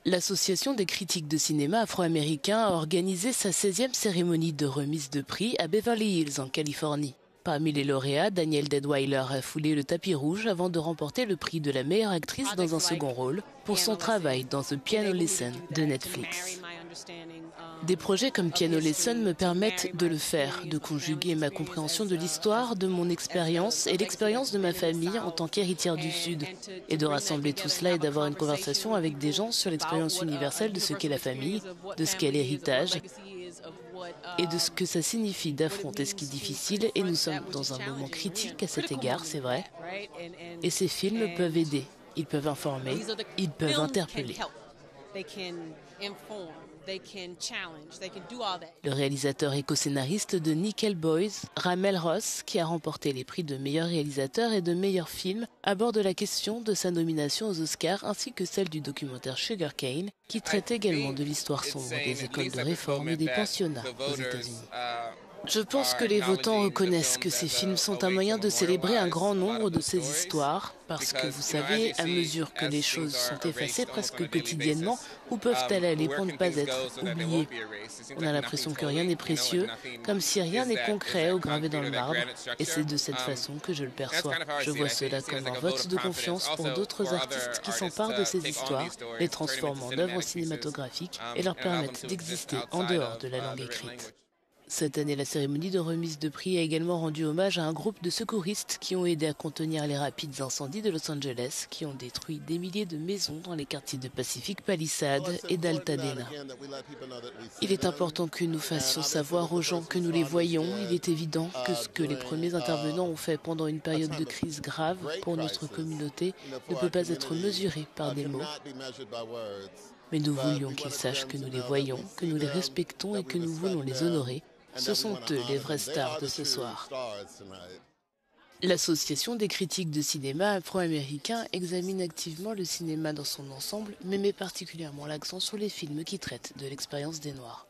L'Association des critiques de cinéma afro-américains a organisé sa 16e cérémonie de remise de prix à Beverly Hills, en Californie. Parmi les lauréats, Danielle Deadwyler a foulé le tapis rouge avant de remporter le prix de la meilleure actrice dans un second rôle pour son travail dans The Piano Lesson de Netflix. Des projets comme Piano Lesson me permettent de le faire, de conjuguer ma compréhension de l'histoire, de mon expérience et l'expérience de ma famille en tant qu'héritière du Sud, et de rassembler tout cela et d'avoir une conversation avec des gens sur l'expérience universelle de ce qu'est la famille, de ce qu'est l'héritage et de ce que ça signifie d'affronter ce qui est difficile. Et nous sommes dans un moment critique à cet égard, c'est vrai. Et ces films peuvent aider, ils peuvent informer, ils peuvent interpeller. Le réalisateur et co-scénariste de Nickel Boys, Ramel Ross, qui a remporté les prix de meilleur réalisateur et de meilleur film, aborde la question de sa nomination aux Oscars ainsi que celle du documentaire Sugar Cane, qui traite également de l'histoire sombre des écoles de réforme et des pensionnats aux États-Unis. Je pense que les votants reconnaissent que ces films sont un moyen de célébrer un grand nombre de ces histoires, parce que vous savez, à mesure que les choses sont effacées presque quotidiennement, où peuvent-elles aller pour ne pas être oubliées? On a l'impression que rien n'est précieux, comme si rien n'est concret ou gravé dans le marbre, et c'est de cette façon que je le perçois. Je vois cela comme un vote de confiance pour d'autres artistes qui s'emparent de ces histoires, les transforment en œuvres cinématographiques et leur permettent d'exister en dehors de la langue écrite. Cette année, la cérémonie de remise de prix a également rendu hommage à un groupe de secouristes qui ont aidé à contenir les rapides incendies de Los Angeles, qui ont détruit des milliers de maisons dans les quartiers de Pacific Palisades et d'Altadena. Il est important que nous fassions savoir aux gens que nous les voyons. Il est évident que ce que les premiers intervenants ont fait pendant une période de crise grave pour notre communauté ne peut pas être mesuré par des mots. Mais nous voulions qu'ils sachent que nous les voyons, que nous les respectons et que nous voulons les honorer. Ce sont eux les vraies stars de ce soir. L'Association des critiques de cinéma afro-américains examine activement le cinéma dans son ensemble, mais met particulièrement l'accent sur les films qui traitent de l'expérience des Noirs.